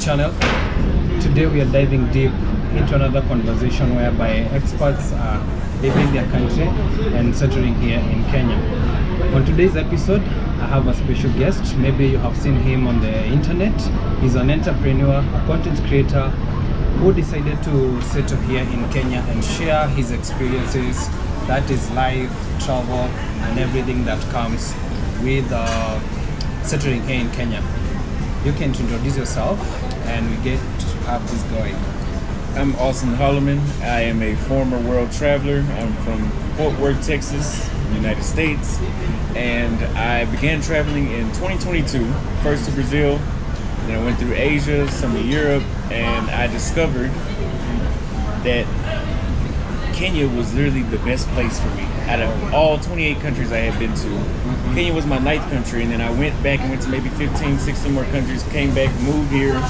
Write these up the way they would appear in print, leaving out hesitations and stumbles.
channel. Today we are diving deep into another conversation whereby expats are leaving their country and settling here in Kenya. On today's episode, I have a special guest. Maybe you have seen him on the internet. He's an entrepreneur, a content creator who decided to settle here in Kenya and share his experiences, that is life, travel, and everything that comes with settling here in Kenya. You can introduce yourself and we get to have this going. I'm Auston Holleman. I am a former world traveler. I'm from Fort Worth, Texas, United States, and I began traveling in 2022, first to Brazil, then I went through Asia, some of Europe, and I discovered that Kenya was literally the best place for me. Out of all 28 countries I had been to, Kenya was my 9th country, and then I went back and went to maybe 15, 16 more countries, came back, moved here,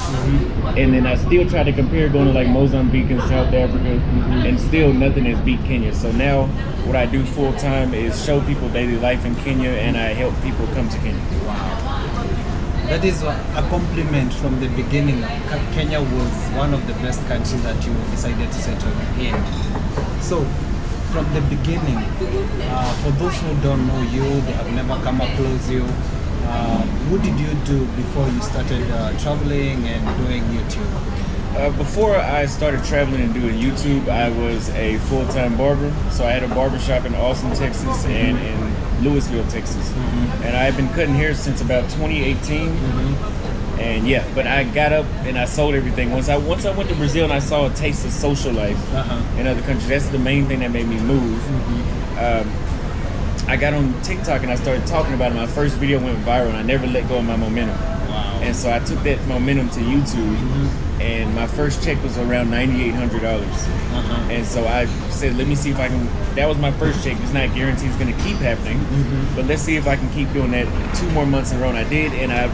and then I still tried to compare going to like Mozambique and South Africa, and still nothing has beat Kenya. So now what I do full time is show people daily life in Kenya, and I help people come to Kenya. That is a compliment from the beginning. Kenya was one of the best countries that you decided to settle in. So, from the beginning, for those who don't know you, they have never come across you, what did you do before you started traveling and doing YouTube? Before I started traveling and doing YouTube, I was a full-time barber. So I had a barbershop in Austin, Texas, and in Louisville, Texas. And I've been cutting hair since about 2018. And yeah, but I got up and I sold everything. Once I went to Brazil and I saw a taste of social life in other countries, that's the main thing that made me move. I got on TikTok and I started talking about it. My first video went viral and I never let go of my momentum. Wow. And so I took that momentum to YouTube, and my first check was around $9,800. And so I said, let me see if I can, that was my first check. It's not guaranteed it's gonna keep happening, but let's see if I can keep doing that 2 more months in a row. And I did, and I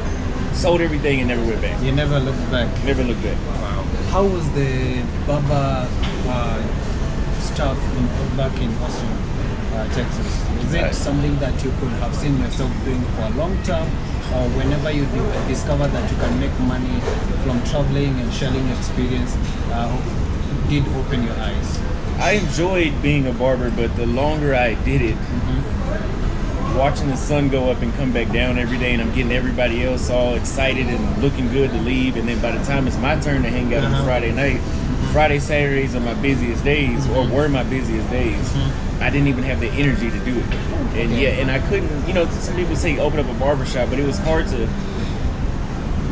sold everything and never went back. You never looked back? Never looked back. Wow. How was the barber stuff back in Austin, Texas? Is it something that you could have seen yourself doing for a long time? Or whenever you discover that you can make money from traveling and sharing experience, did open your eyes? I enjoyed being a barber, but the longer I did it, watching the sun go up and come back down every day, and I'm getting everybody else all excited and looking good to leave, and then by the time it's my turn to hang out on Friday night, Friday, Saturdays are my busiest days, or were my busiest days. I didn't even have the energy to do it. And and I couldn't, some people say open up a barbershop, but it was hard to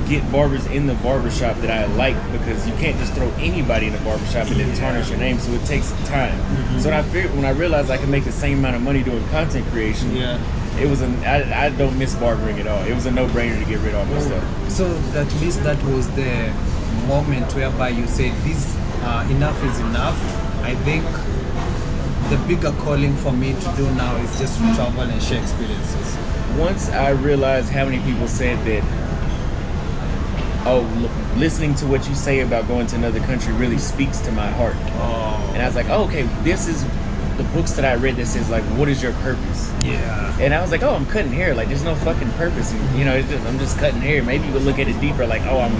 get barbers in the barbershop that I like, because you can't just throw anybody in the barbershop and then tarnish your name, so it takes time. So when I realized I could make the same amount of money doing content creation, it was I don't miss barbering at all. It was a no-brainer to get rid of all my stuff. So that means that was the moment whereby you said, this enough is enough. I think the bigger calling for me to do now is just to travel and share experiences. Once I realized how many people said that, listening to what you say about going to another country really speaks to my heart. And I was like, okay, this is the books that I read that says, like, what is your purpose? And I was like, I'm cutting hair. Like, there's no fucking purpose. And, I'm just cutting hair. Maybe you would look at it deeper, like, I'm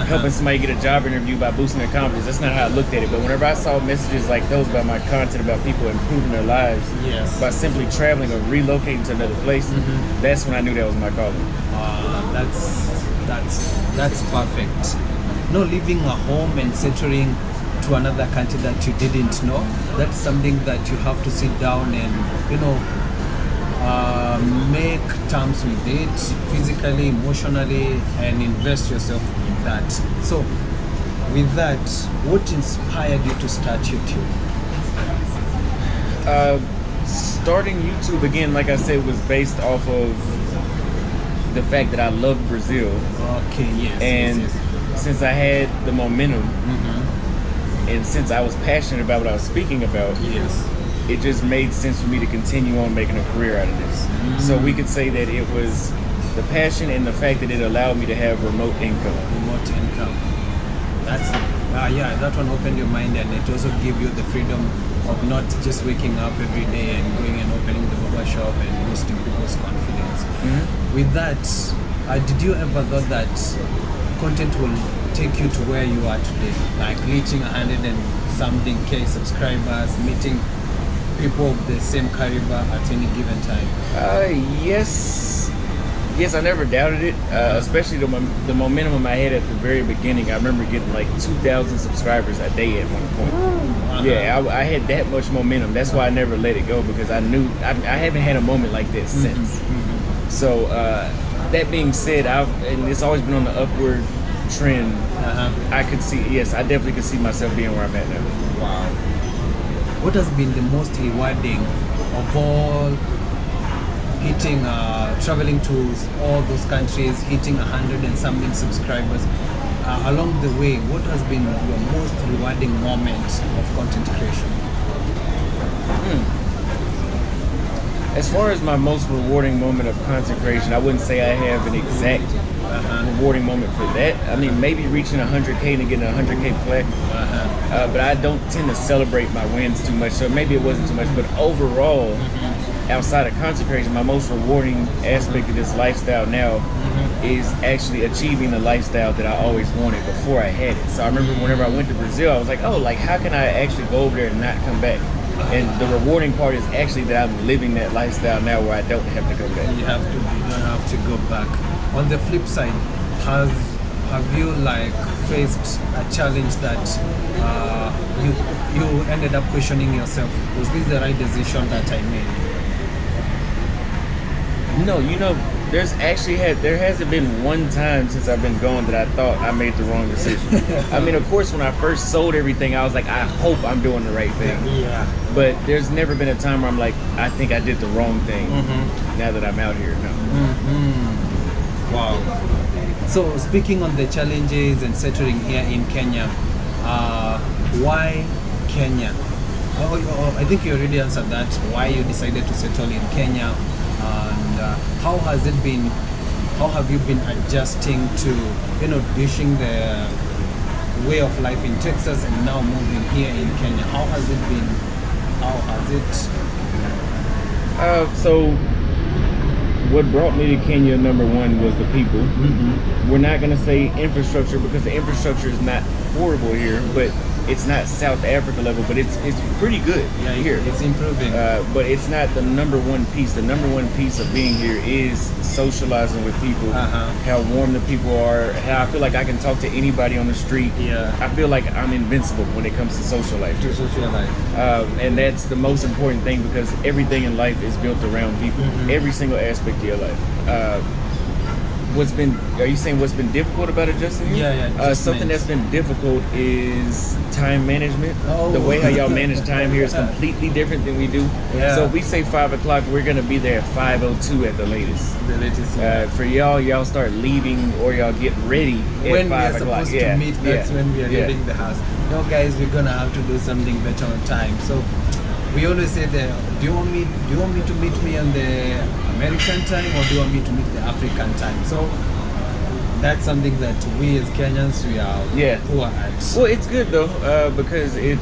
helping somebody get a job interview by boosting their confidence. That's not how I looked at it. But whenever I saw messages like those about my content, about people improving their lives by simply traveling or relocating to another place, that's when I knew that was my calling. That's perfect. No, leaving a home and settling to another country that you didn't know, that's something that you have to sit down and make terms with it physically, emotionally, and invest yourself in that. So with that, what inspired you to start YouTube? Starting YouTube, again, like I said, was based off of the fact that I loved Brazil. And since I had the momentum, and since I was passionate about what I was speaking about, it just made sense for me to continue on making a career out of this. So we could say that it was the passion and the fact that it allowed me to have remote income. That one opened your mind, and it also gave you the freedom of not just waking up every day and going and opening the barber shop and boosting people's confidence. With that, did you ever thought that content will take you to where you are today? Like reaching 100 and something K subscribers, meeting people of the same caliber at any given time? Yes, I never doubted it, especially the momentum I had at the very beginning. I remember getting like 2,000 subscribers a day at one point. Yeah, I had that much momentum. That's why I never let it go, because I knew I haven't had a moment like this since. So that being said, and it's always been on the upward trend. I could see, yes, I definitely could see myself being where I'm at now. Wow. What has been the most rewarding of all, hitting, traveling to all those countries, hitting 100 and something subscribers? Along the way, what has been your most rewarding moment of content creation? As far as my most rewarding moment of content creation, I wouldn't say I have an exact rewarding moment for that. I mean, maybe reaching 100K and getting a 100K plaque, but I don't tend to celebrate my wins too much, so maybe it wasn't too much. But overall, outside of content creation, my most rewarding aspect of this lifestyle now is actually achieving the lifestyle that I always wanted before I had it. So I remember whenever I went to Brazil, I was like, oh, like how can I actually go over there and not come back? And the rewarding part is actually that I'm living that lifestyle now where I don't have to go back. You don't have to go back. On the flip side, have you like faced a challenge that you ended up questioning yourself? Was this the right decision that I made? No, there hasn't been one time since I've been gone that I thought I made the wrong decision. I mean, of course, when I first sold everything, I was like, I hope I'm doing the right thing. Yeah. But there's never been a time where I'm like, I think I did the wrong thing now that I'm out here. No. Wow. So speaking on the challenges and settling here in Kenya, why Kenya? I think you already answered that. Why you decided to settle in Kenya? And how has it been? How have you been adjusting to, ditching the way of life in Texas and now moving here in Kenya? How has it been? How has it? So what brought me to Kenya, number one, was the people. We're not going to say infrastructure, because the infrastructure is not horrible here, but it's not South Africa level, but it's pretty good here. It's improving. But it's not the number one piece. The number one piece of being here is socializing with people, how warm the people are, how I feel like I can talk to anybody on the street. I feel like I'm invincible when it comes to social life. And that's the most important thing, because everything in life is built around people. Every single aspect of your life. Are you saying what's been difficult about adjusting here? Something that's been difficult is time management. The way how y'all manage time here is completely different than we do. So if we say 5 o'clock, we're gonna be there at 5:02 at the latest. For y'all start leaving or y'all get ready at when 5 we're o'clock. supposed to meet, that's when we are leaving the house. No, guys, we're gonna have to do something better on time. So we always say that, do you want me to meet me on the American time, or do you want me to meet the African time? So that's something that we as Kenyans, we are poor at. Well, it's good though, because it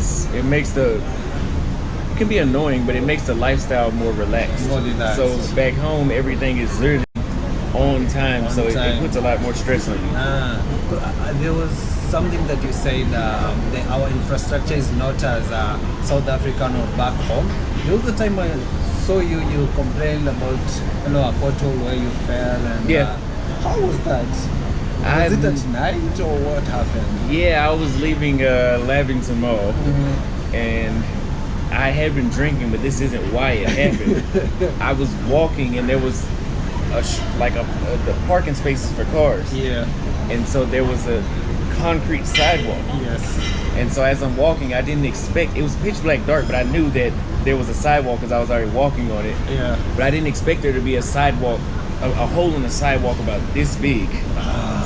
can be annoying, but it makes the lifestyle more relaxed. So back home, everything is literally on time, so it puts a lot more stress on you. There was something that you said, our infrastructure is not as South African or back home. The other time I saw you complained about a pothole where you fell, and how was that? Was it at night or what happened? Yeah, I was leaving Lavington Mall, and I had been drinking, but this isn't why it happened. I was walking, and there was the parking spaces for cars. And so there was a concrete sidewalk. And so as I'm walking, I didn't expect, it was pitch black dark, but I knew that there was a sidewalk because I was already walking on it. But I didn't expect there to be a sidewalk, a hole in the sidewalk about this big.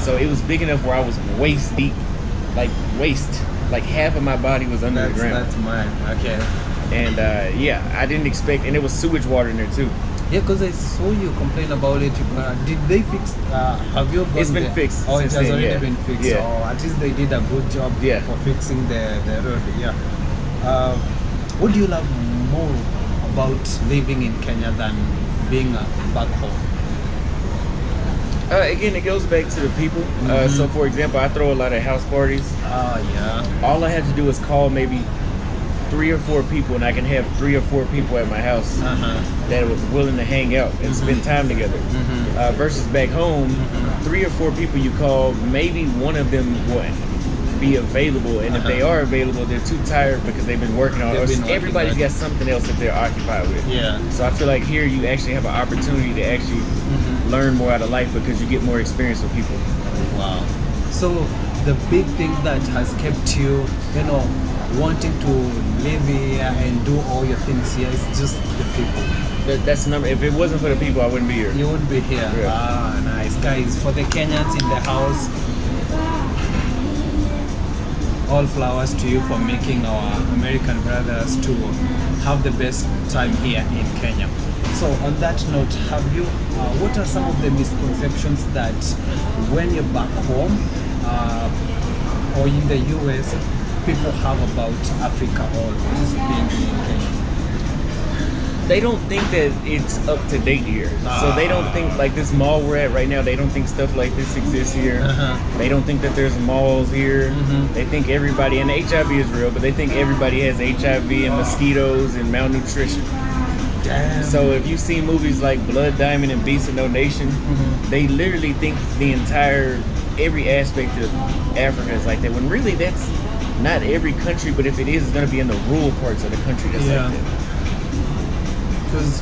So it was big enough where I was waist deep, like half of my body was under the ground. That's mine. Okay. And I didn't expect, and there was sewage water in there too. Yeah, because I saw you complain about it. Did they fix? Have you gone It's been fixed. Oh, it has then, already been fixed. Oh, at least they did a good job for fixing the road. What do you love more about living in Kenya than being back home? Again, it goes back to the people. So, for example, I throw a lot of house parties. Yeah. All I have to do is call maybe 3 or 4 people, and I can have 3 or 4 people at my house that are willing to hang out and spend time together. Versus back home, 3 or 4 people you call, maybe one of them will be available, and if they are available, they're too tired because they've been working on it. Everybody's got something else that they're occupied with. Yeah. So I feel like here you actually have an opportunity to actually learn more out of life because you get more experience with people. Wow. So the big thing that has kept you, wanting to live here and do all your things here is just the people. That's the number. If it wasn't for the people, I wouldn't be here. You wouldn't be here. Yeah. Ah, nice. Guys, for the Kenyans in the house, all flowers to you for making our American brothers to have the best time here in Kenya. So on that note, what are some of the misconceptions that when you're back home or in the US, people have about Africa or just being in Kenya? They don't think that it's up to date here. So they don't think, like this mall we're at right now, they don't think stuff like this exists here. They don't think that there's malls here. They think everybody, and HIV is real, but they think everybody has HIV and mosquitoes and malnutrition. Damn. So if you see movies like Blood Diamond and Beast of No Nation, they literally think every aspect of Africa is like that, when really that's not every country, but if it is, it's going to be in the rural parts of the country that's like that. Because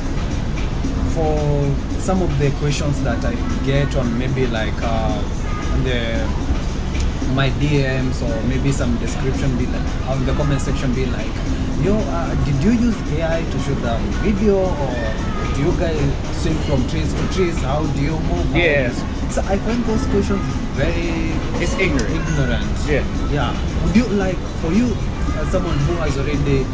for some of the questions that I get on maybe like my DMs or maybe some description be like on the comment section be like, did you use AI to shoot the video, or do you guys swing from trees to trees? How do you move? Yes. So I find those questions very ignorant. Yeah. Would you like, for you as someone who has already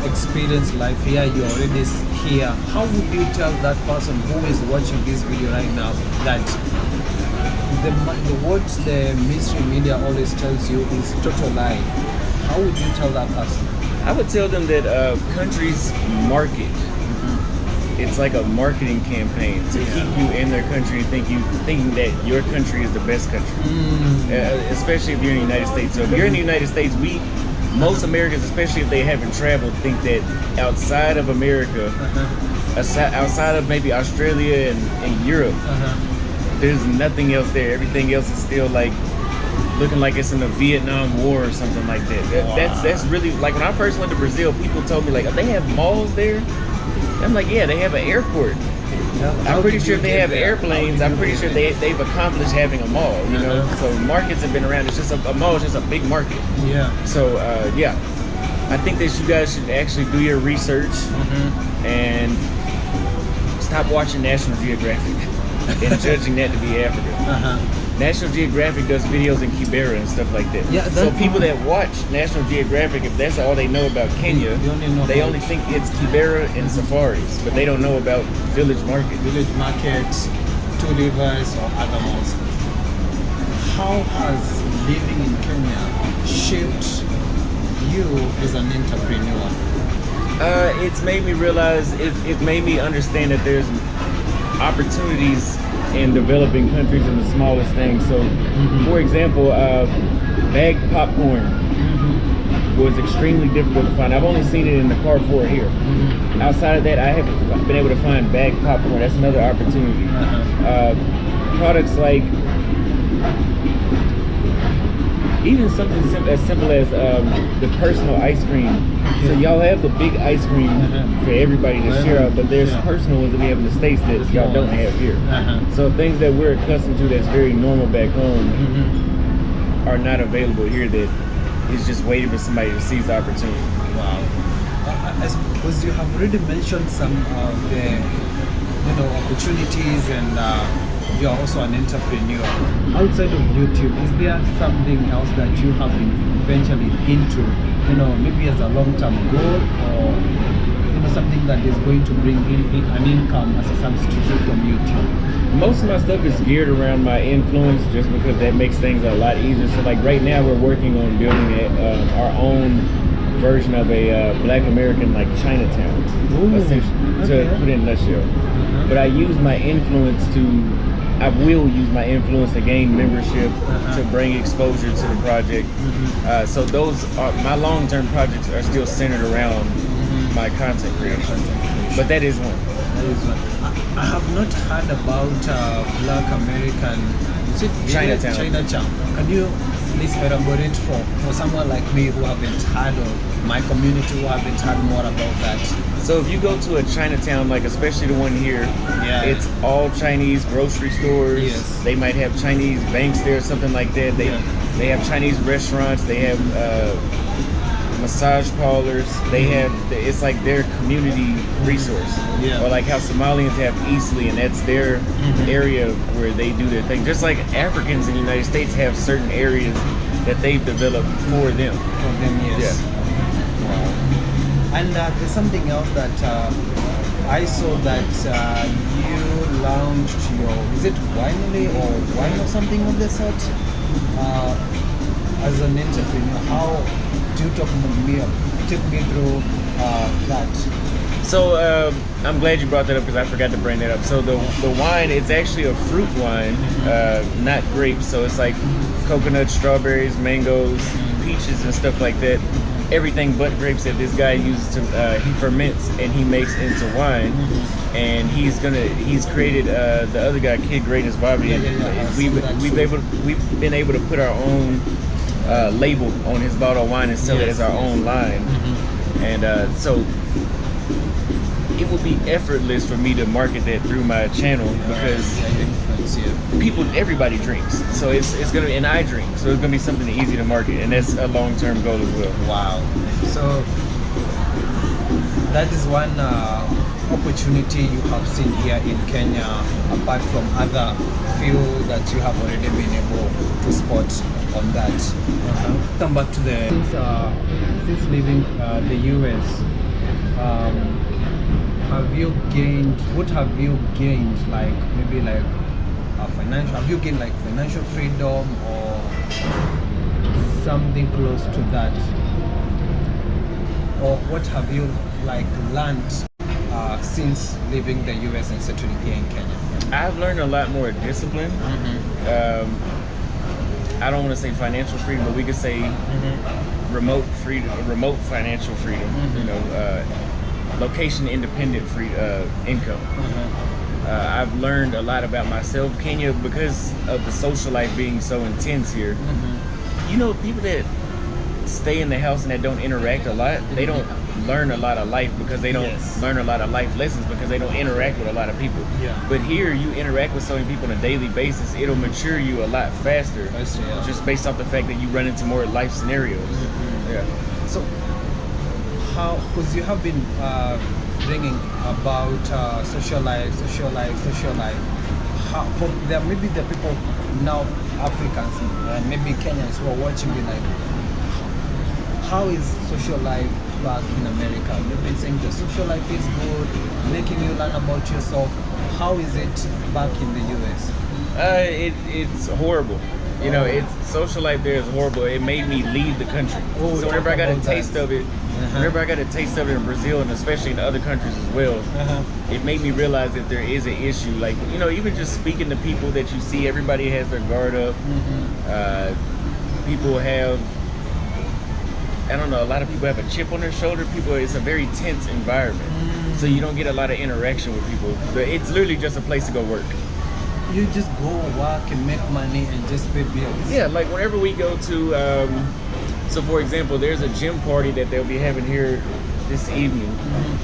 experienced life here, you're already here, how would you tell that person who is watching this video right now that what the mainstream media always tells you is total lie? How would you tell that person? I would tell them that countries market. It's like a marketing campaign to keep you in their country and thinking that your country is the best country. Especially if you're in the United States. So if you're in the United States, most Americans, especially if they haven't traveled, think that outside of America, outside of maybe Australia and Europe, there's nothing else there. Everything else is still like looking like it's in the Vietnam War or something like that. That's really, like when I first went to Brazil, people told me like, they have malls there. I'm like, yeah, they have an airport. I'm pretty sure if they have airplanes, I'm pretty sure they've accomplished having a mall, you know? So markets have been around. It's just a mall is just a big market. Yeah. So, I think that you guys should actually do your research and stop watching National Geographic and judging that to be Africa. National Geographic does videos in Kibera and stuff like that. Yeah, so people that watch National Geographic, if that's all they know about Kenya, they only think it's Kibera and safaris, but they don't know about village markets. Village markets, two rivers or other malls. How has living in Kenya shaped you as an entrepreneur? It's made me realize, it made me understand that there's opportunities in developing countries in the smallest things. So, for example, bagged popcorn was extremely difficult to find. I've only seen it in the Carrefour here. Outside of that, I haven't been able to find bagged popcorn. That's another opportunity. Products like even something as simple as the personal ice cream. So y'all have the big ice cream for everybody to share out, but there's personal ones that we have in the States that y'all don't have here. So things that we're accustomed to that's very normal back home are not available here, that is just waiting for somebody to seize the opportunity. Wow. I suppose you have already mentioned some of the opportunities, and you are also an entrepreneur. Outside of YouTube, is there something else that you have been eventually into, maybe as a long-term goal, or something that is going to bring in an income as a substitute from YouTube? Most of my stuff is geared around my influence, just because that makes things a lot easier. So like right now we're working on building our own version of a Black American like Chinatown, essentially, to put it in a nutshell. But I use my influence to I will use my influence to gain membership, to bring exposure to the project. So those are my long-term projects are still centered around my content creation. But that is one. I have not heard about Black American. Is it Chinatown. Chinatown. Can you please elaborate for someone like me who haven't heard, or my community who haven't heard more about that? So if you go to a Chinatown, like especially the one here, it's all Chinese grocery stores. Yes. They might have Chinese banks there, something like that. They have Chinese restaurants. They have massage parlors. They have, it's like their community resource. Or like how Somalians have Eastleigh, and that's their area where they do their thing. Just like Africans in the United States have certain areas that they've developed for them. For them, yes. And there's something else that I saw that you launched your, is it winery or wine or something of the sort? As an entrepreneur, how do you take me through that? So I'm glad you brought that up because I forgot to bring that up. So the wine, it's actually a fruit wine, not grapes. So it's like coconut, strawberries, mangoes, peaches, and stuff like that. Everything but grapes that this guy uses to he ferments and he makes into wine. And he's created the other guy, Kid Greatness Bobby. We've been able to put our own label on his bottle of wine and sell it as our own line. And so it would be effortless for me to market that through my channel because everybody drinks. So it's gonna, and I drink, so it's gonna be something easy to market, and that's a long-term goal as well. Wow. So that is one opportunity you have seen here in Kenya, apart from other field that you have already been able to spot on that. Come back to the since leaving the US, what have you gained, like maybe like have you gained like financial freedom or something close to that, or what have you like learned since leaving the US and settling here in Kenya? I've learned a lot more discipline. I don't want to say financial freedom, but we could say remote financial freedom. You know, location independent income. I've learned a lot about myself. Kenya, because of the social life being so intense here, you know, people that stay in the house and that don't interact a lot, they don't learn a lot of life because they don't learn a lot of life lessons because they don't interact with a lot of people. But here you interact with so many people on a daily basis, it'll mature you a lot faster, just based off the fact that you run into more life scenarios. So how, because you have been bringing about social life, how, for there maybe the people now, Africans and maybe Kenyans who are watching me, like, how is social life back in America? You've been saying the social life is good, making you learn about yourself. How is it back in the US? It's horrible. You know, it's social life there is horrible. It made me leave the country. So whenever I got a taste of it, whenever I got a taste of it in Brazil and especially in other countries as well, it made me realize that there is an issue. Like, you know, even just speaking to people that you see, everybody has their guard up. People have, I don't know, a lot of people have a chip on their shoulder. It's a very tense environment. So you don't get a lot of interaction with people. It's literally just a place to go work. You just go work and make money and just pay bills. Yeah, like whenever we go to, so for example, there's a gym party that they'll be having here this evening.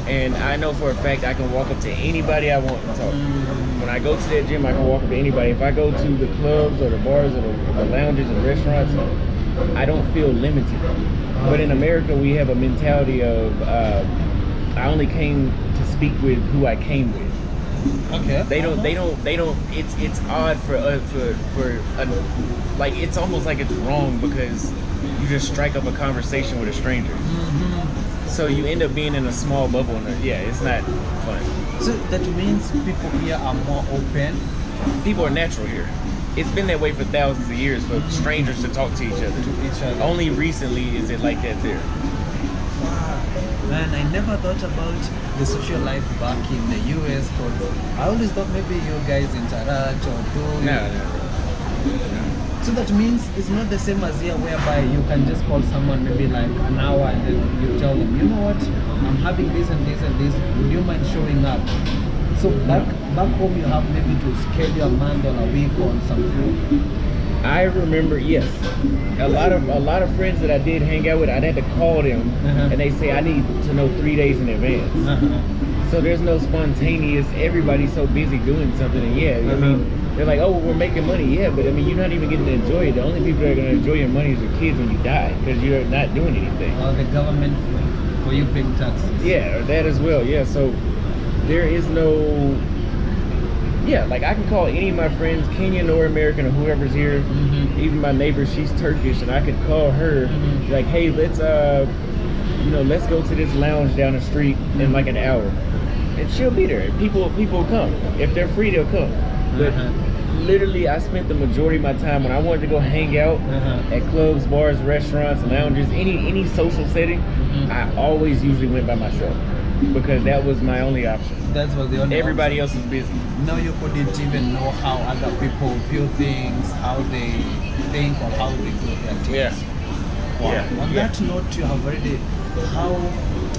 And I know for a fact I can walk up to anybody I want and talk. When I go to that gym, I can walk up to anybody. If I go to the clubs or the bars or the lounges and restaurants, I don't feel limited. But in America, we have a mentality of, I only came to speak with who I came with. Okay. They don't. It's odd for like, it's almost like it's wrong because you just strike up a conversation with a stranger. So you end up being in a small bubble, and it's not fun. So that means people here are more open. People are natural here. It's been that way for thousands of years for strangers to talk to each other. Only recently is it like that there. Man, I never thought about the social life back in the US, because I always thought maybe you guys interact or do. No. So that means it's not the same as here, whereby you can just call someone maybe like an hour and then you tell them, you know what, I'm having this and this and this, would you mind showing up? So back home you have maybe to schedule a month or a week on some food. I remember, yes, a lot of friends that I did hang out with, I'd had to call them, and they say I need to know 3 days in advance. So there's no spontaneous. Everybody's so busy doing something, and I mean, they're like, oh, we're making money, but I mean, you're not even getting to enjoy it. The only people that are going to enjoy your money is your kids when you die, because you're not doing anything. Or the government for you paying taxes. Yeah, or that as well. Yeah, so there is no. Yeah, like I can call any of my friends, Kenyan or American or whoever's here. Even my neighbor, she's Turkish, and I could call her like, hey, let's let's go to this lounge down the street in like an hour, and she'll be there. People will come if they're free, they'll come. But literally, I spent the majority of my time when I wanted to go hang out at clubs, bars, restaurants, lounges, any social setting. I always usually went by myself, because that was my only option. That was the only Everybody option. else is busy. No, you couldn't even know how other people view things, how they think, or how they do their things. Wow. On that note, you have already, how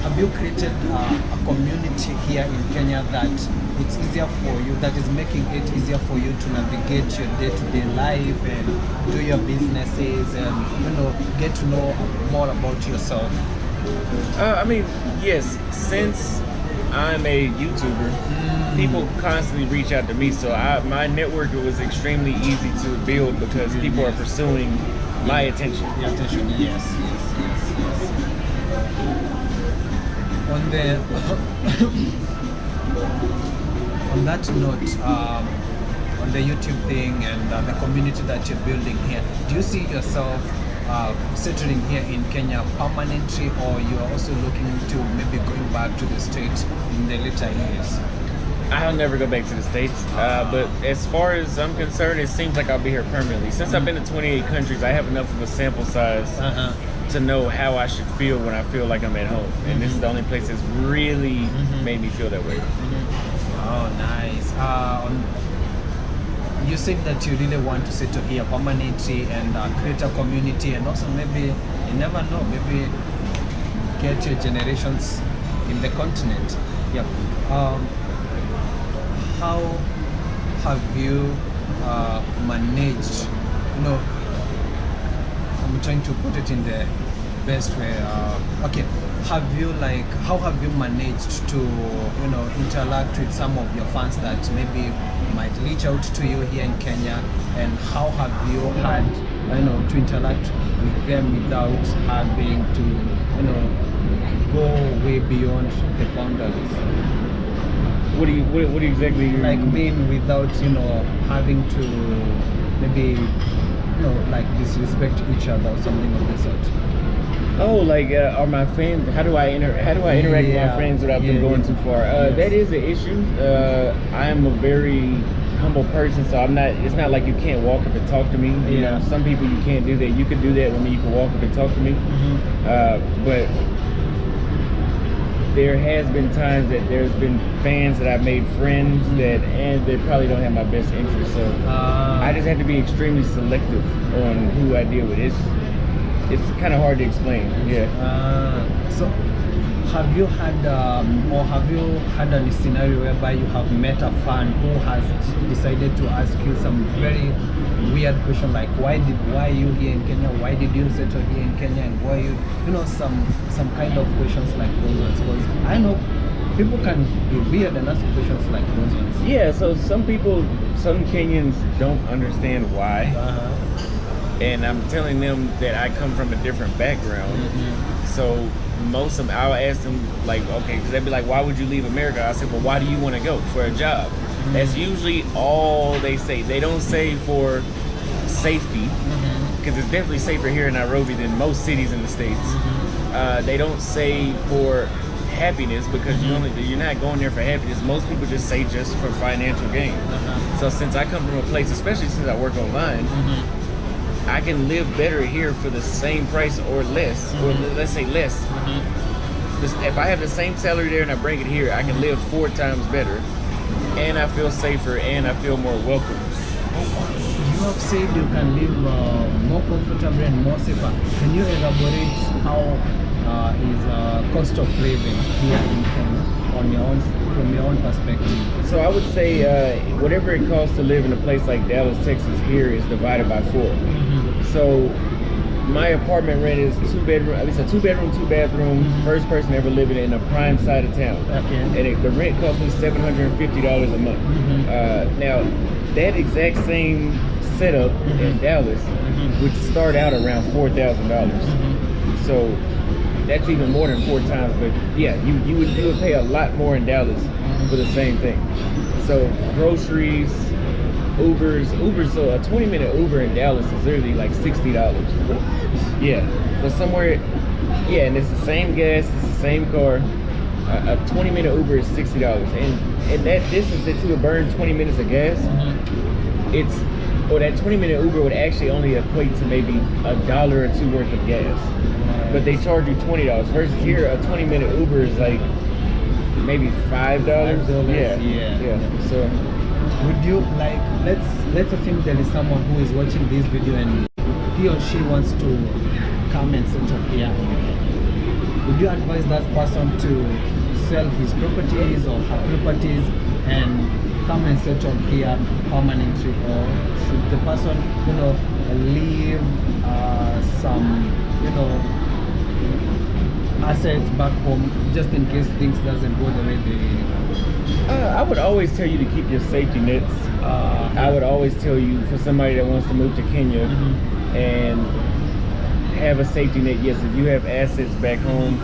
have you created a community here in Kenya that it's easier for you, that is making it easier for you to navigate your day-to-day life and do your businesses and get to know more about yourself? I mean, yes, since I'm a YouTuber, people constantly reach out to me, so my network was extremely easy to build, because people are pursuing my attention. Your attention, yes. On the on that note, on the YouTube thing and the community that you're building here, do you see yourself settling here in Kenya permanently, or you are also looking to maybe going back to the States in the later years? I'll never go back to the States, but as far as I'm concerned, it seems like I'll be here permanently. Since I've been to 28 countries, I have enough of a sample size to know how I should feel when I feel like I'm at home. And this is the only place that's really made me feel that way. Oh, nice. You said that you really want to settle here permanently and create a community, and also maybe, you never know, maybe get your generations in the continent. Yeah. How have you managed, I'm trying to put it in the best way, how have you managed to interact with some of your fans that maybe might reach out to you here in Kenya, and how have you had to interact with them without having to go way beyond the boundaries? What do you exactly like mean without having to maybe like disrespect each other or something of the sort? Oh, like are my fans? How do I interact with my friends without them going too far? That is an issue. I am a very humble person, so I'm not. It's not like you can't walk up and talk to me. You know, some people you can't do that. You can do that when you can walk up and talk to me. But there has been times that there's been fans that I've made friends and they probably don't have my best interest. So I just have to be extremely selective on who I deal with. It's kind of hard to explain. So have you had a scenario whereby you have met a fan who has decided to ask you some very weird question, like why are you here in Kenya, why did you settle here in Kenya, and why some kind of questions like those ones? Because I know people can be weird and ask questions like those ones. So some Kenyans don't understand why. And I'm telling them that I come from a different background. So most of them, I'll ask them like, okay, because they'd be like, why would you leave America? I said, well, why do you want to go? For a job. That's usually all they say. They don't say for safety, because it's definitely safer here in Nairobi than most cities in the States. They don't say for happiness, because you're not going there for happiness. Most people just say just for financial gain. So since I come from a place, especially since I work online, I can live better here for the same price or less, or let's say less, if I have the same salary there and I bring it here, I can live 4 times better, and I feel safer, and I feel more welcome. You have said you can live more comfortably and more safer. Can you elaborate how is cost of living here in Kenya from your own perspective? So I would say whatever it costs to live in a place like Dallas, Texas, here is divided by 4. So my apartment rent is 2 bedroom. It's a 2 bedroom, 2 bathroom. First person ever living in a prime side of town. Okay. And the rent cost me $750 a month. Now that exact same setup in Dallas would start out around $4,000. So that's even more than 4 times. But yeah, you would pay a lot more in Dallas for the same thing. So groceries, Ubers. So a 20-minute Uber in Dallas is literally like $60. Yeah. So somewhere, yeah, and it's the same gas, it's the same car. A 20-minute Uber is $60, and that distance that you would burn 20 minutes of gas, that 20-minute Uber would actually only equate to maybe $1 or $2 worth of gas, but they charge you $20. Versus here, a 20-minute Uber is like maybe $5. Yeah. So, would you like let's assume there is someone who is watching this video and he or she wants to come and settle here. Would you advise that person to sell his properties or her properties and come and settle here permanently, or should the person, leave some, assets back home just in case things doesn't go the way they? I would always tell you to keep your safety nets. I would always tell you, for somebody that wants to move to Kenya and have a safety net, yes, if you have assets back home,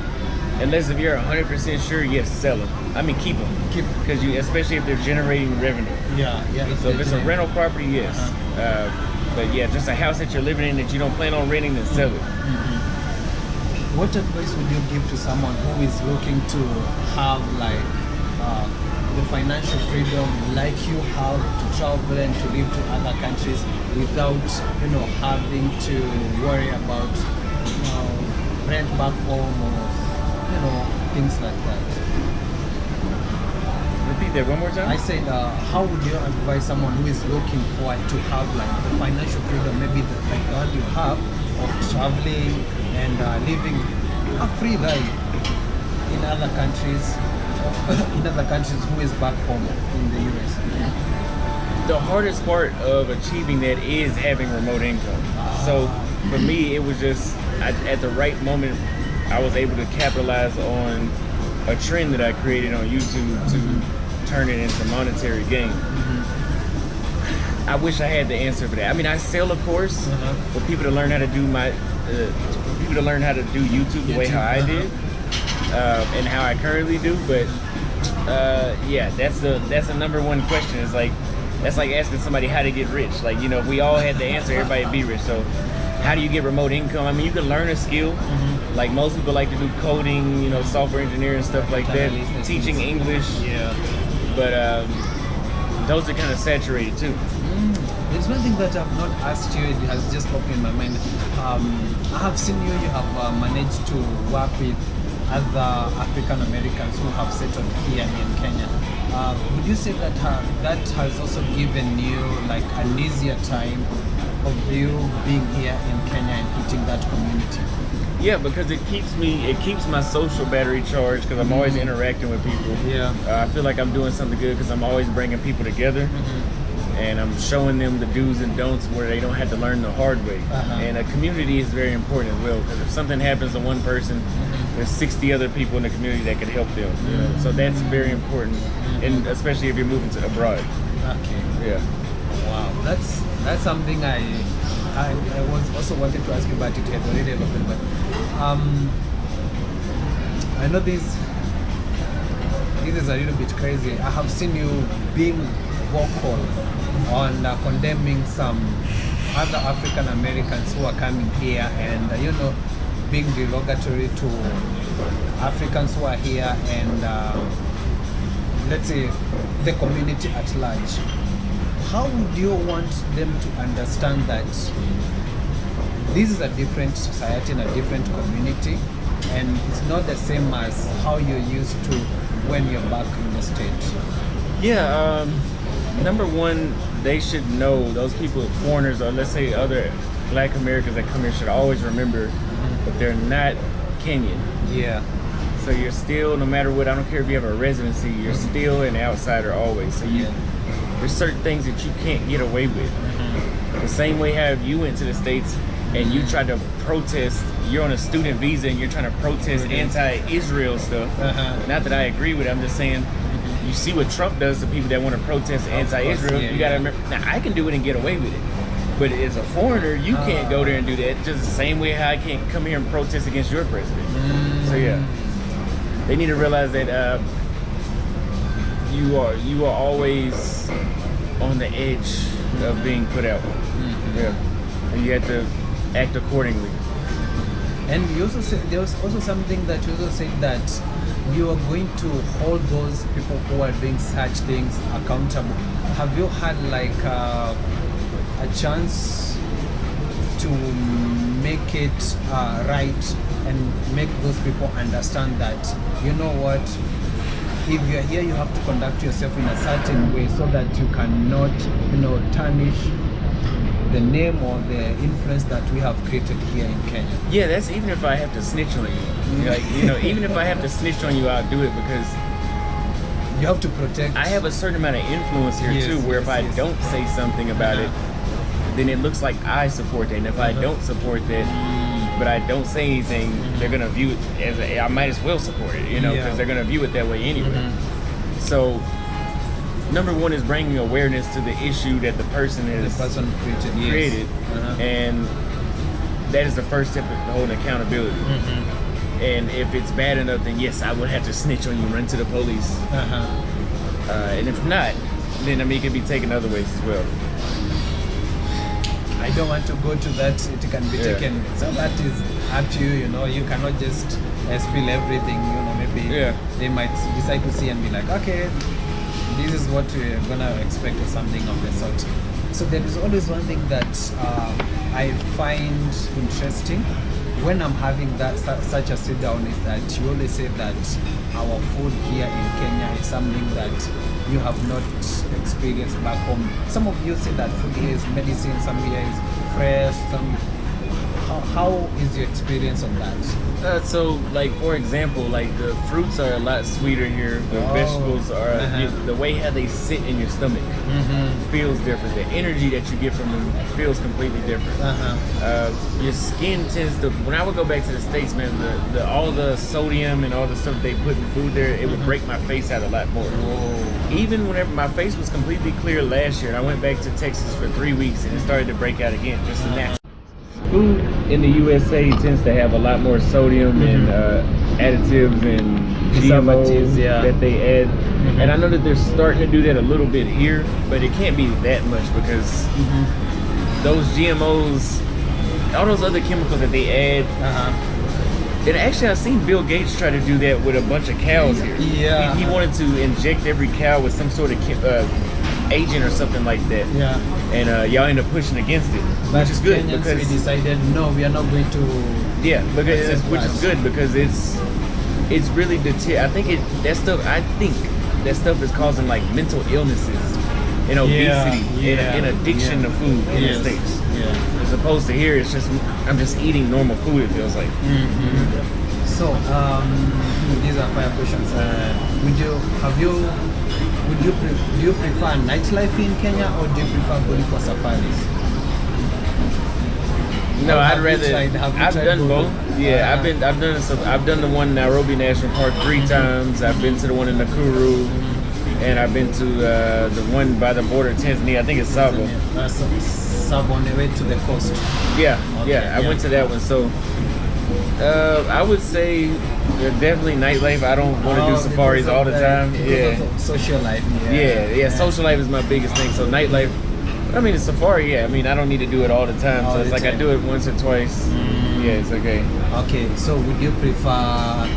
unless if you're 100% sure, yes, sell them. I mean, keep them. Because especially if they're generating revenue. Yeah. So if it's a rental property, yes. But yeah, just a house that you're living in that you don't plan on renting, then sell it. What advice would you give to someone who is looking to have the financial freedom like you have, to travel and to live to other countries without having to worry about rent back home or things like that? Repeat that one more time. I said, how would you advise someone who is looking for to have the financial freedom, maybe like what you have, of traveling and living a free life in other countries, who is back home in the US? The hardest part of achieving that is having remote income. So for me, it was just at the right moment, I was able to capitalize on a trend that I created on YouTube to turn it into monetary gain. I wish I had the answer for that. I mean, I sell a course for people to learn how to do YouTube the way how I did, and how I currently do. But yeah, that's the number one question. It's like, that's like asking somebody how to get rich. Like, if we all had the answer, everybody would be rich. So how do you get remote income? I mean, you can learn a skill. Like most people like to do coding, software engineering, stuff like that, teaching English. Yeah. But those are kind of saturated too. There's one thing that I've not asked you, it has just popped in my mind. I have seen you have managed to work with other African Americans who have settled here in Kenya. Would you say that that has also given you an easier time of you being here in Kenya and hitting that community? Yeah, because it keeps my social battery charged, because I'm always interacting with people. Yeah. I feel like I'm doing something good because I'm always bringing people together. And I'm showing them the do's and don'ts where they don't have to learn the hard way. And a community is very important as well, because if something happens to one person, there's 60 other people in the community that can help them. So that's very important, and especially if you're moving to abroad. Okay. Yeah. Wow, that's something I was also wanted to ask you about it here already a little bit, but I know this is a little bit crazy. I have seen you being vocal on condemning some other African Americans who are coming here and being derogatory to Africans who are here and let's say the community at large. How would you want them to understand that this is a different society and a different community, and it's not the same as how you're used to when you're back in the States. Yeah, number one, they should know, those people, foreigners, or let's say other Black Americans that come here, should always remember that they're not Kenyan. Yeah. So you're still, no matter what, I don't care if you have a residency, you're still an outsider always. So there's certain things that you can't get away with. The same way how you went to the States and you tried to protest, you're on a student visa and you're trying to protest anti-Israel stuff. Not that I agree with it, I'm just saying, you see what Trump does to people that want to protest anti-Israel. You gotta remember, now I can do it and get away with it, but as a foreigner, you can't go there and do that. Just the same way how I can't come here and protest against your president. So yeah, they need to realize that you are always on the edge of being put out. Yeah, and you have to act accordingly. And you also said, there was also something that you also said, that you are going to hold those people who are doing such things accountable. Have you had like a chance to make it right and make those people understand that, you know what, if you're here, you have to conduct yourself in a certain way so that you cannot, tarnish the name or the influence that we have created here in Kenya? Yeah, that's even if I have to snitch on you. Like, even if I have to snitch on you, I'll do it, because you have to protect. I have a certain amount of influence here too, where if I don't say something about it, then it looks like I support that. And if I don't support that, but I don't say anything, they're gonna view it as I might as well support it, because they're gonna view it that way anyway. So number one is bringing awareness to the issue that the person created, and that is the first step of holding accountability. And if it's bad enough, then yes, I would have to snitch on you, run to the police. And if not, then it can be taken other ways as well. I don't want to go to that. It can be taken. So that is up to you. You cannot just spill everything. Maybe they might decide to see and be like, okay, this is what we're gonna expect, or something of the sort. So there is always one thing that I find interesting when I'm having such a sit down, is that you always say that our food here in Kenya is something that you have not experienced back home. Some of you say that food here is medicine, some here is fresh, how is your experience on that? So, like, for example, like, the fruits are a lot sweeter here. The vegetables are, the way how they sit in your stomach feels different. The energy that you get from them feels completely different. Your skin tends to, when I would go back to the States, man, all the sodium and all the stuff they put in food there, it would break my face out a lot more. Even whenever my face was completely clear last year, and I went back to Texas for 3 weeks, and it started to break out again, just natural. Food in the USA tends to have a lot more sodium and additives and GMOs that they add. And I know that they're starting to do that a little bit here, but it can't be that much, because those GMOs, all those other chemicals that they add, and actually I've seen Bill Gates try to do that with a bunch of cows here. He wanted to inject every cow with some sort of agent or something like that. And y'all end up pushing against it, which is good, because we decided no, we are not going to. Which is good, because it's really I think that stuff is causing like mental illnesses and obesity and addiction to food in the States. As opposed to here, it's just I'm just eating normal food, it feels like. So these are 5 questions. Do you prefer nightlife in Kenya, or do you prefer going for safaris? No, I'd rather. I've done both. Yeah, I've done the one in Nairobi National Park 3 times. I've been to the one in Nakuru, and I've been to the one by the border of Tanzania. I think it's Savo. Savo on the way to the coast. I went to that one. So I would say definitely nightlife. I don't want to do safaris all the time. Social life. Social life is my biggest thing. So nightlife. I mean, a safari, I mean, I don't need to do it all the time. So it's like I do it once or twice. Yeah, it's okay. Okay, so would you prefer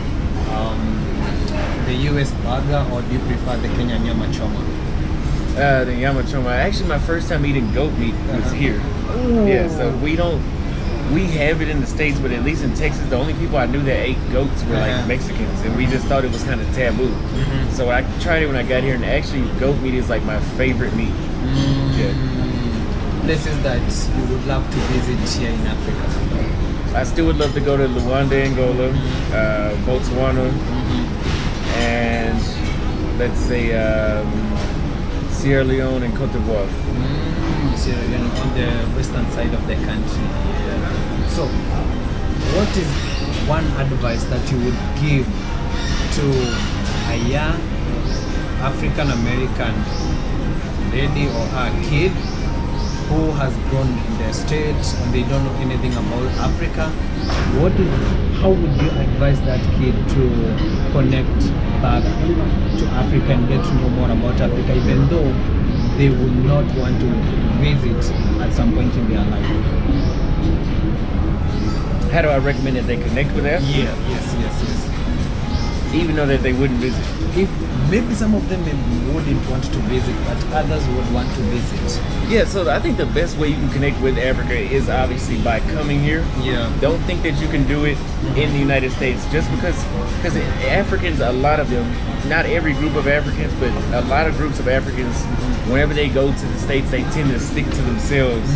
the US burger, or do you prefer the Kenyan nyama choma? The nyama choma. Actually, my first time eating goat meat was here. Yeah, so we don't we have it in the States, but at least in Texas, the only people I knew that ate goats were like Mexicans, and we just thought it was kind of taboo. So I tried it when I got here, and actually goat meat is like my favorite meat. Yeah. Places that you would love to visit here in Africa? I still would love to go to Luanda, Angola, Botswana, and let's say Sierra Leone and Cote d'Ivoire. Sierra Leone on the western side of the country. So, what is one advice that you would give to a young African American lady or a kid who has grown in the States and they don't know anything about Africa? How would you advise that kid to connect back to Africa and get to know more about Africa, even though they would not want to visit at some point in their life? How do I recommend that they connect with Africa? Yes. Even though that they wouldn't visit. If maybe some of them wouldn't want to visit, but others would want to visit. Yeah, so I think the best way you can connect with Africa is obviously by coming here. Yeah. Don't think that you can do it in the United States just because Africans, a lot of them, not every group of Africans, but a lot of groups of Africans, whenever they go to the States, they tend to stick to themselves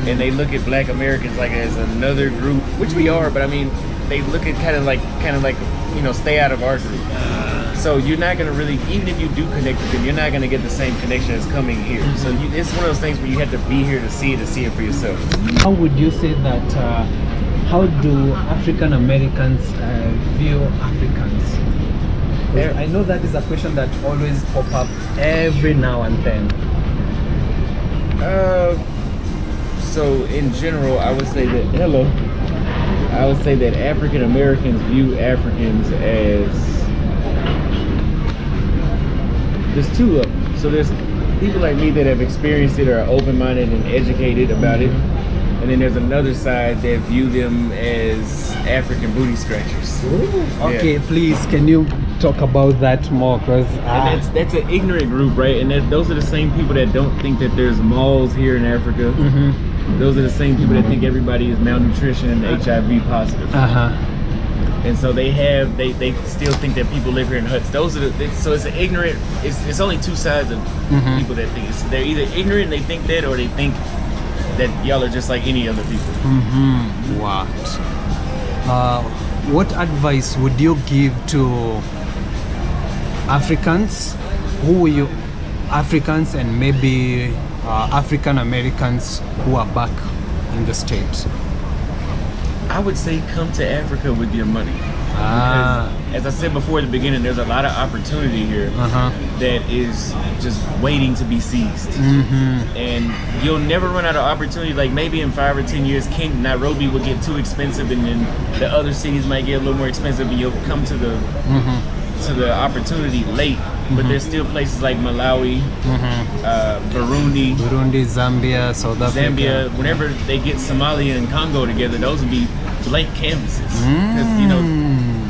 and they look at Black Americans like as another group, which we are, but I mean, they look at kind of like, you know, stay out of our group. So you're not going to really, even if you do connect with them, you're not going to get the same connection as coming here. So it's one of those things where you have to be here to see it for yourself. How would you say that, how do African Americans view Africans? I know that is a question that always pop up every now and then. So in general, I would say that, African Americans view Africans as, there's two of them. So there's people like me that have experienced it or are open-minded and educated about it. And then there's another side that view them as African booty scratchers. Okay, please, can you talk about that more? Because and that's an ignorant group, right? And those are the same people that don't think that there's malls here in Africa. Those are the same people that think everybody is malnutrition and HIV positive. And so they still think that people live here in huts. So it's an ignorant, it's only two sides of people that think they're either ignorant and they think that, or they think that y'all are just like any other people. What advice would you give to Africans and maybe African Americans who are back in the States? I would say come to Africa with your money. Because, as I said before at the beginning, there's a lot of opportunity here that is just waiting to be seized. And you'll never run out of opportunity. Like maybe in 5 or 10 years, Nairobi will get too expensive, and then the other cities might get a little more expensive, and you'll come to the opportunity late. But there's still places like Malawi, Burundi, Zambia, South Africa. Whenever they get Somalia and Congo together, those would be blank canvases. Because you know,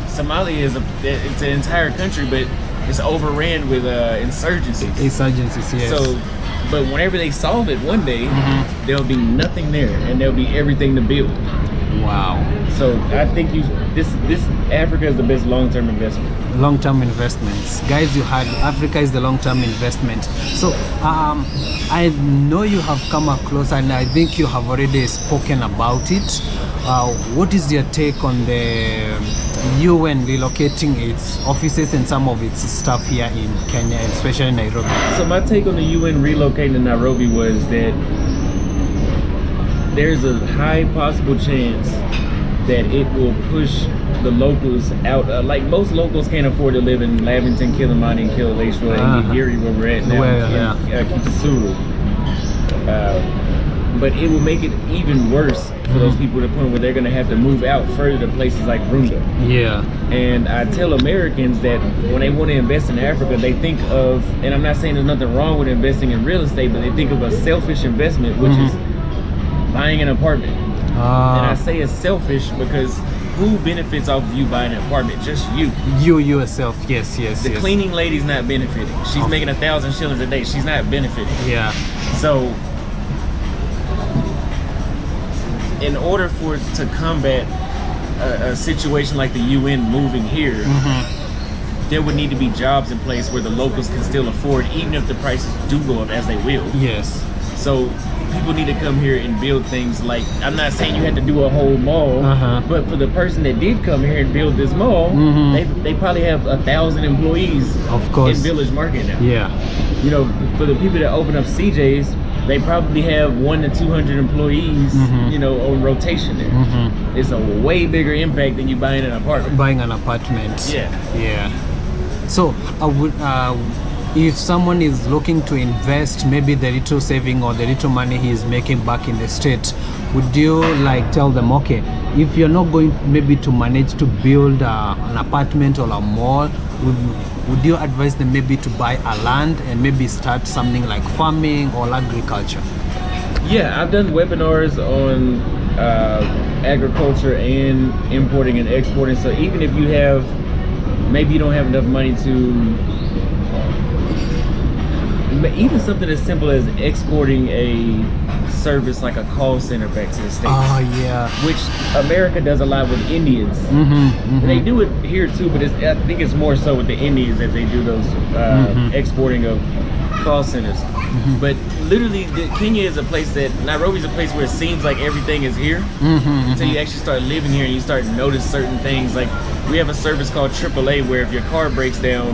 Somalia is it's an entire country, but it's overran with insurgencies. Yes. So, but whenever they solve it one day, there'll be nothing there, and there'll be everything to build. Wow. So I think this Africa is the best long-term investment. Long-term investments, guys. You had Africa is the long-term investment. So I know you have come across, and I think you have already spoken about it. What is your take on the UN relocating its offices and some of its stuff here in Kenya, especially Nairobi? So my take on the UN relocating to Nairobi was that there's a high possible chance that it will push the locals out. Like most locals can't afford to live in Lavington, Kilimani, Kileleshwa, and Gigiri, where we're at now, Kitasuru. But it will make it even worse for those people to the point where they're going to have to move out further to places like Runda. And I tell Americans that when they want to invest in Africa, they think of, and I'm not saying there's nothing wrong with investing in real estate, but they think of a selfish investment, which is buying an apartment. And I say it's selfish because who benefits off of you buying an apartment? Just you. You yourself, yes. The cleaning lady's not benefiting. She's making 1,000 shillings a day. She's not benefiting. So in order for to combat a situation like the UN moving here, there would need to be jobs in place where the locals can still afford, even if the prices do go up, as they will. Yes. So people need to come here and build things like, I'm not saying you had to do a whole mall, but for the person that did come here and build this mall, they probably have 1,000 employees, of course, in Village Market now. Yeah. You know, for the people that open up CJ's, they probably have 100 to 200 employees, you know, on rotation there. It's a way bigger impact than you buying an apartment. Buying an apartment. Yeah. Yeah. So I would, if someone is looking to invest maybe the little saving or the little money he is making back in the States, would you like tell them, okay, if you're not going maybe to manage to build an apartment or a mall, would you advise them maybe to buy a land and maybe start something like farming or agriculture? Yeah, I've done webinars on agriculture and importing and exporting. So even if you have, maybe you don't have enough money to, even something as simple as exporting a service like a call center back to the States. Oh yeah. Which America does a lot with Indians. They do it here too, but I think it's more so with the Indians that they do those exporting of call centers. But literally, Kenya is a place that, Nairobi is a place where it seems like everything is here until you actually start living here and you start to notice certain things. Like, we have a service called AAA where if your car breaks down,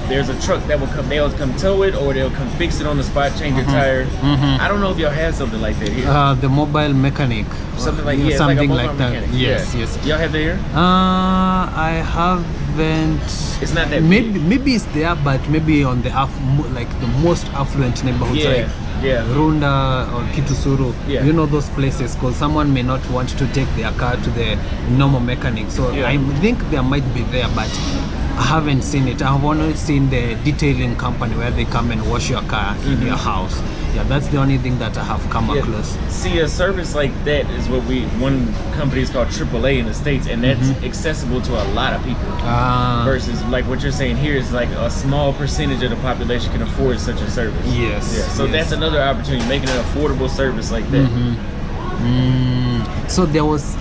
there's a truck that will come, they'll come tow it or they'll come fix it on the spot, change your tire. I don't know if y'all have something like that here. The mobile mechanic. Something like, yeah, something like that. Mechanic. Yes, yeah. yes. Y'all have that here? I haven't. It's not that maybe it's there, but maybe on the like the most affluent neighborhoods, like Runda or Kitusuru. Yeah. You know those places, because someone may not want to take their car to the normal mechanic. So I think there might be there, but I haven't seen it. I've only seen the detailing company where they come and wash your car in your house. Yeah, that's the only thing that I have come across. See, a service like that is what one company is called AAA in the States, and that's accessible to a lot of people. Versus like what you're saying here is like a small percentage of the population can afford such a service. Yes. Yeah. So that's another opportunity, making an affordable service like that. So there was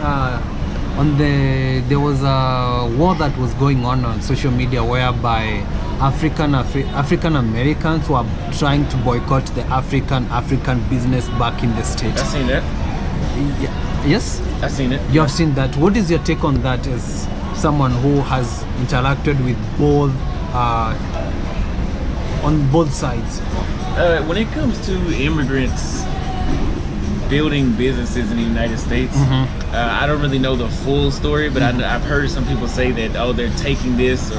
there was a war that was going on social media whereby African Americans were trying to boycott the African business back in the States. I've seen that. Yes? I've seen it. You have seen that. What is your take on that as someone who has interacted with both on both sides? When it comes to immigrants building businesses in the United States, I don't really know the full story, but I've heard some people say that, oh, they're taking this, or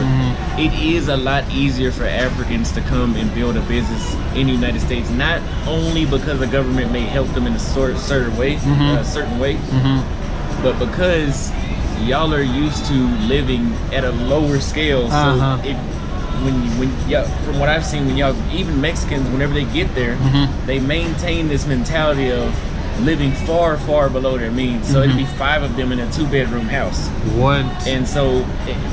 it is a lot easier for Africans to come and build a business in the United States, not only because the government may help them in a certain way, but because y'all are used to living at a lower scale. So from what I've seen, when y'all, even Mexicans, whenever they get there, they maintain this mentality of living far, far below their means. So it'd be 5 of them in a 2-bedroom house. What? And so,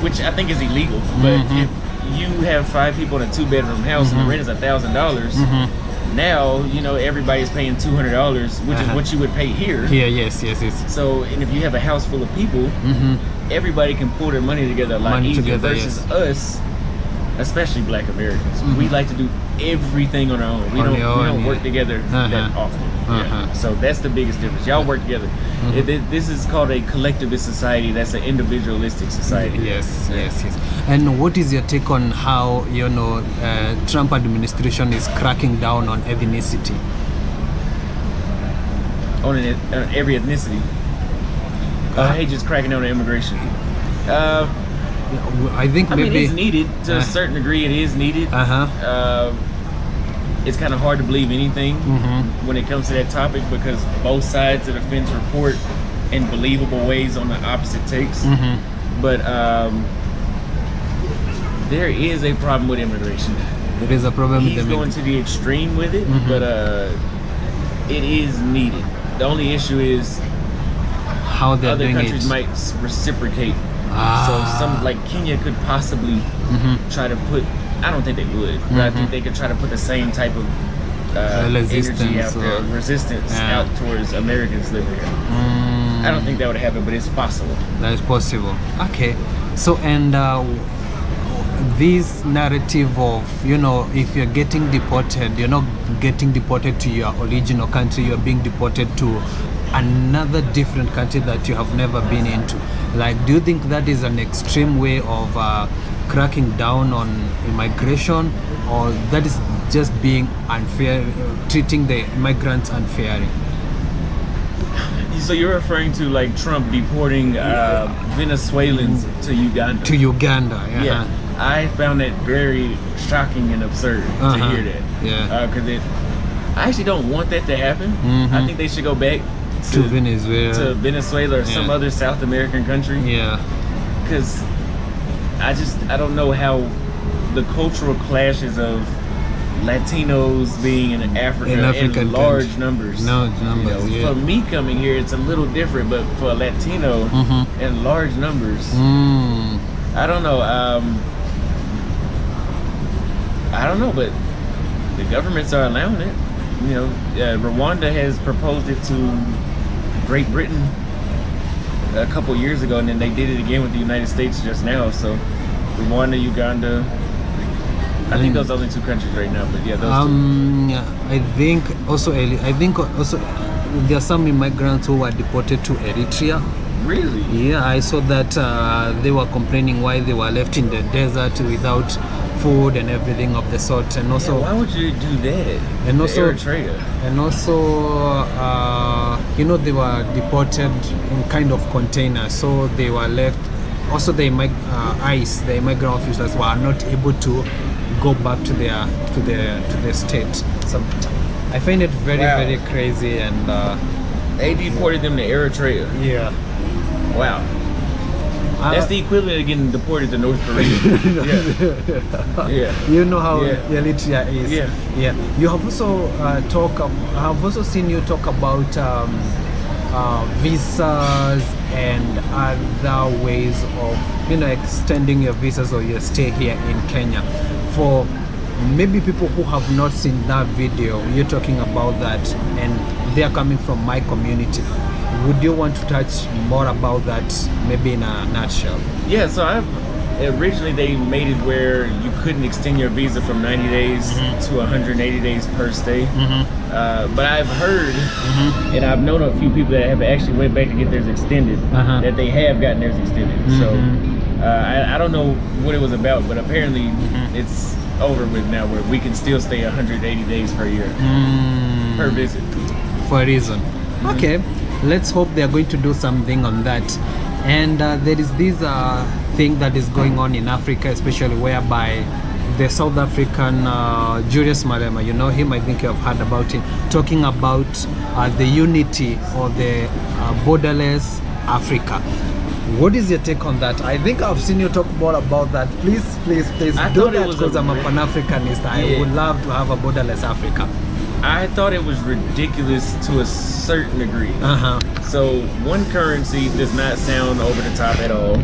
which I think is illegal, but if you have 5 people in a 2-bedroom house and the rent is $1,000, now, you know, everybody's paying $200, which is what you would pay here. Yeah, yes. So, and if you have a house full of people, everybody can pull their money together a lot easier versus us, especially Black Americans. We like to do everything on our own. We don't work together that often. So that's the biggest difference. Y'all work together. This is called a collectivist society. That's an individualistic society. Yes. And what is your take on how, you know, Trump administration is cracking down on ethnicity? On every ethnicity. Hey, just cracking down on immigration. I think maybe it is needed to a certain degree. It is needed. It's kind of hard to believe anything when it comes to that topic, because both sides of the fence report in believable ways on the opposite takes. But there is a problem with immigration. There is a problem. He's going to the extreme with it, but it is needed. The only issue is how the other countries might reciprocate. So some, like Kenya, could possibly try to put, I don't think they would, but I think they could try to put the same type of energy out there, resistance out towards Americans living here. I don't think that would happen, but it's possible. That is possible. Okay. So, and this narrative of, if you're getting deported, you're not getting deported to your original country, you're being deported to another different country that you have never been into. Like, do you think that is an extreme way of cracking down on immigration, or that is just being unfair, treating the immigrants unfairly? So you're referring to like Trump deporting Venezuelans to Uganda? To Uganda, yeah. I found that very shocking and absurd to hear that. Yeah. Because I actually don't want that to happen. I think they should go back to Venezuela or some other South American country. Yeah. Because I don't know how the cultural clashes of Latinos being in Africa in large numbers. For me coming here, it's a little different, but for a Latino in large numbers, I don't know. I don't know, but the governments are allowing it. Rwanda has proposed it to Great Britain a couple years ago, and then they did it again with the United States just now. So Rwanda, Uganda, I think those are only two countries right now, but yeah, those two. I think also there are some immigrants who were deported to Eritrea. Really? Yeah, I saw that they were complaining why they were left in the desert without food and everything of the sort. And also, why would you do that? And also Eritrea. And also, they were deported in kind of containers, so they were left. Also, the ICE, the immigrant officers, were not able to go back to their state. So I find it very crazy. And they deported them to Eritrea. Yeah. Wow. That's the equivalent of getting deported to North Korea. Yeah. You know how Eritrea is. Yeah. You have also I have also seen you talk about visas and other ways of extending your visas or your stay here in Kenya. For maybe people who have not seen that video, you're talking about that, and they are coming from my community. Would you want to touch more about that, maybe in a nutshell? Yeah, so originally they made it where you couldn't extend your visa from 90 days to 180 days per stay. But I've heard, and I've known a few people that have actually went back to get theirs extended, that they have gotten theirs extended. So I don't know what it was about, but apparently it's over with now, where we can still stay 180 days per year, per visit. For a reason. Okay. Let's hope they are going to do something on that. And there is this thing that is going on in Africa, especially whereby the South African Julius Malema, you know him, I think you have heard about him, talking about the unity or the borderless Africa. What is your take on that? I think I've seen you talk more about that. Please do that, because I'm a Pan-Africanist. I would love to have a borderless Africa. I thought it was ridiculous to a certain degree. So one currency does not sound over the top at all.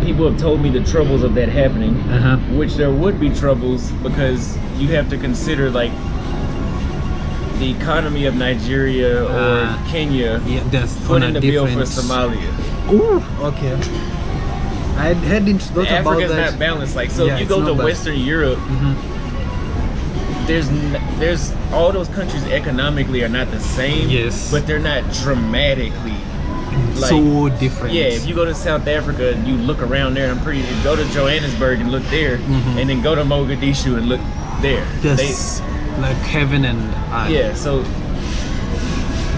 People have told me the troubles of that happening, which there would be troubles, because you have to consider like the economy of Nigeria or Kenya footing the bill for Somalia. Ooh, okay. I had into thought about that. Africa's not balanced. Like, so if you go to Western Europe, there's all those countries economically are not the same, but they're not dramatically so different. Yeah, if you go to South Africa and you look around there, go to Johannesburg and look there, and then go to Mogadishu and look there. Like heaven and earth. Yeah, so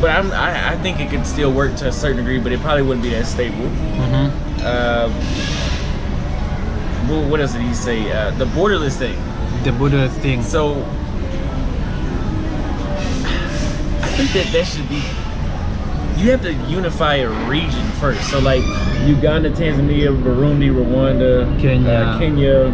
but I think it could still work to a certain degree, but it probably wouldn't be that stable. What else did he say? The borderless thing. The borderless thing. So I think that should be, you have to unify a region first. So like Uganda, Tanzania, Burundi, Rwanda, Kenya,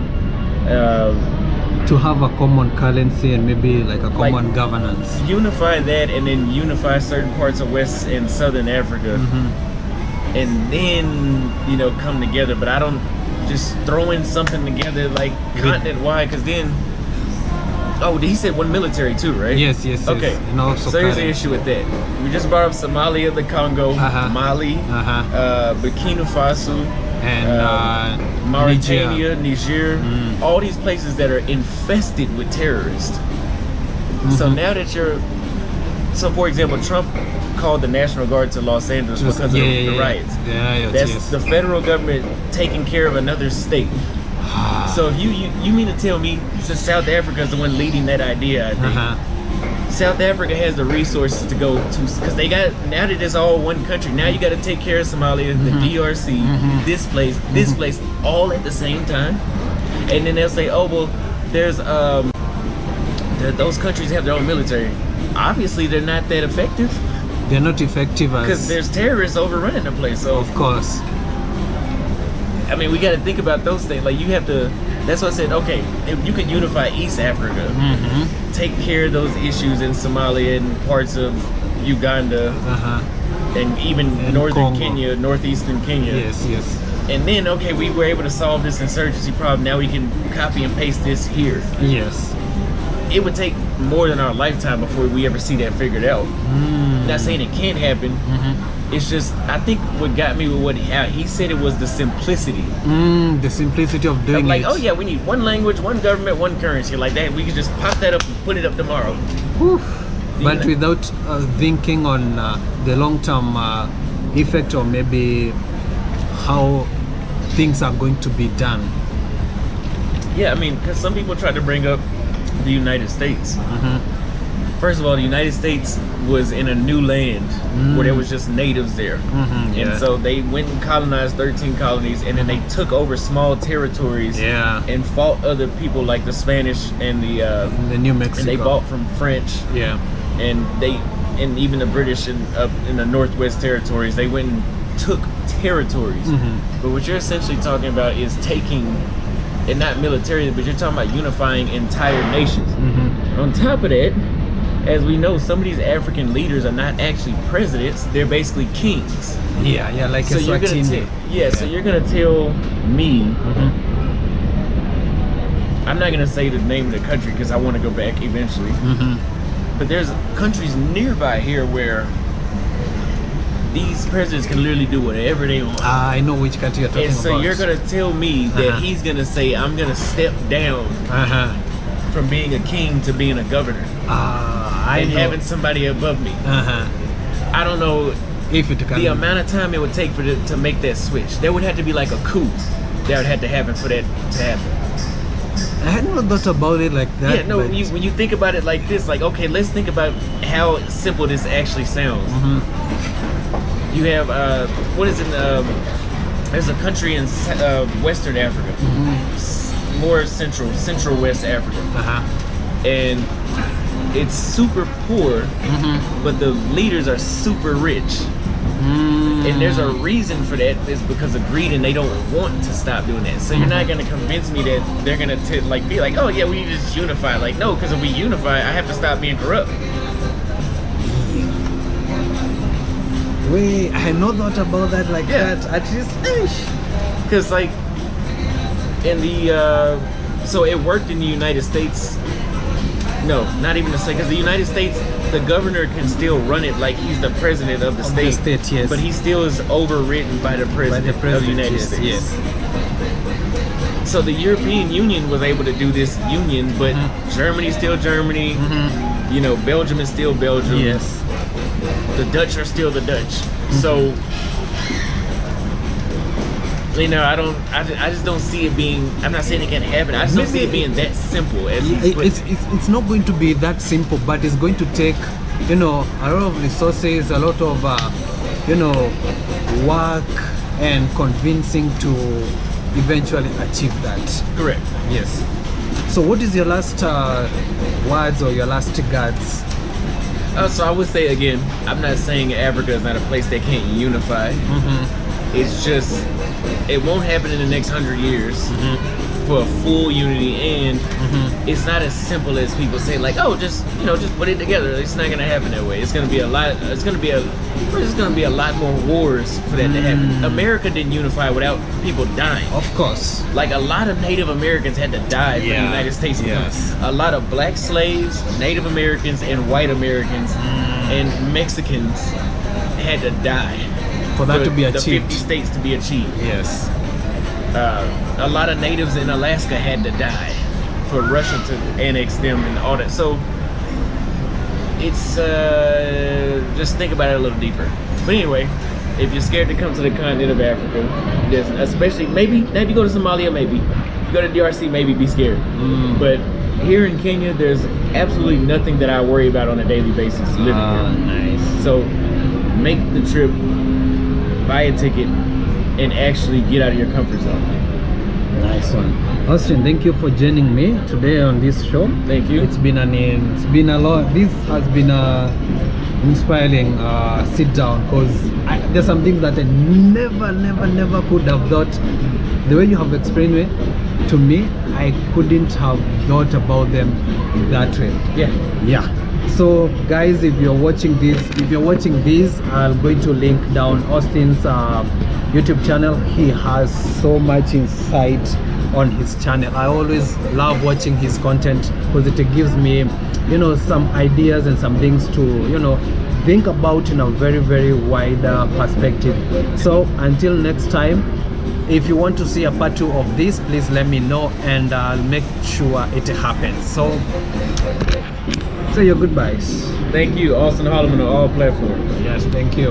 to have a common currency and maybe like a common governance. Unify that, and then unify certain parts of West and Southern Africa, and then come together. But I don't just throw in something together like continent wide, because then Oh, he said one military too, right? Yes. Okay. And also So here's the currency. issue with that. We just brought up Somalia, the Congo, Mali, Burkina Faso, And Mauritania, Niger, all these places that are infested with terrorists. So now that so for example, Trump called the National Guard to Los Angeles because of the riots. That's the federal government taking care of another state. So if you mean to tell me, since South Africa is the one leading that idea, I think South Africa has the resources to go to, because they got, now that it's all one country, now you got to take care of Somalia, the DRC, this place, all at the same time, and then they'll say, oh well, there's those countries have their own military. Obviously, they're not that effective. They're not effective because there's terrorists overrunning the place. So of course. I mean, we got to think about those things. Like, you have to. That's why I said, okay, if you could unify East Africa, take care of those issues in Somalia and parts of Uganda, and even northern Congo. Kenya, northeastern Kenya. Yes. And then, okay, we were able to solve this insurgency problem. Now we can copy and paste this here. Yes. It would take more than our lifetime before we ever see that figured out. Not saying it can't happen. It's just, I think what got me with how he said it was the simplicity. The simplicity of doing like, it. oh yeah, we need one language, one government, one currency. Like that, we could just pop that up and put it up tomorrow. But without thinking on the long-term effect, or maybe how things are going to be done. Yeah, I mean, because some people try to bring up the United States. First of all, the United States was in a new land where there was just natives there. And so they went and colonized 13 colonies, and then they took over small territories and fought other people like the Spanish and the New Mexico. And they bought from French. And even the British up in the Northwest Territories, they went and took territories. But what you're essentially talking about is taking, and not military, but you're talking about unifying entire nations. On top of that, as we know, some of these African leaders are not actually presidents; they're basically kings. Like so you're gonna so you're gonna tell me, I'm not gonna say the name of the country because I want to go back eventually. But there's countries nearby here where these presidents can literally do whatever they want. I know which country you're talking about. And so you're gonna tell me that he's gonna say, I'm gonna step down from being a king to being a governor, and having somebody above me. I don't know if it can the amount of time it would take to make that switch. There would have to be like a coup that would have to happen for that to happen. I hadn't thought about it like that. Yeah, no, when you think about it like this, like, okay, let's think about how simple this actually sounds. You have, what is it, there's a country in Western Africa, more central West Africa, and it's super poor, but the leaders are super rich. And there's a reason for that. Is because of greed, and they don't want to stop doing that. So you're not going to convince me that they're going to like be like, oh yeah, we need to just unify. Like, no, because if we unify, I have to stop being corrupt. Wait, I had not thought about that like that. I just, because like in the so it worked in the United States. No, not even to say, because the United States, the governor can still run it like he's the president of the state. Yes. But he still is overridden by the president, of the United States. Yes. So the European Union was able to do this union, but Germany's still Germany. You know, Belgium is still Belgium. Yes. The Dutch are still the Dutch. So, you know, I just don't see it being, I'm not saying it can't happen, I just don't see it being that simple as it's not going to be that simple, but it's going to take, you know, a lot of resources, a lot of you know, work and convincing to eventually achieve that. Correct. Yes. So what is your last words or your last guts? So I would say again, I'm not saying Africa is not a place they can't unify. It's just, it won't happen in the next 100 years. for a full unity, and it's not as simple as people say. Like, oh, just put it together. It's not gonna happen that way. It's gonna be a lot. It's gonna be a lot more wars for that to happen. America didn't unify without people dying. Of course. Like, a lot of Native Americans had to die for the United States to come. A lot of black slaves, Native Americans, and white Americans and Mexicans had to die For that to be the achieved. 50 states to be achieved. Yes. A lot of natives in Alaska had to die for Russia to annex them and all that. So it's just think about it a little deeper. But anyway, if you're scared to come to the continent of Africa, especially maybe if you go to Somalia, maybe if you go to DRC, maybe be scared. But here in Kenya, there's absolutely nothing that I worry about on a daily basis living here. Nice. So make the trip, buy a ticket, and actually get out of your comfort zone. Nice one. Austin, thank you for joining me today on this show. Thank you. It's been a lot. This has been a inspiring sit down, because there's some things that I never could have thought. The way you have explained it to me, I couldn't have thought about them that way. Yeah. So guys, if you're watching this, I'm going to link down Austin's YouTube channel. He has so much insight on his channel. I always love watching his content because it gives me, some ideas and some things to, think about in a very wider perspective. So until next time, if you want to see a part 2 of this, please let me know and I'll make sure it happens. So say your goodbyes. Thank you, Auston Holleman on all platforms. Yes, thank you.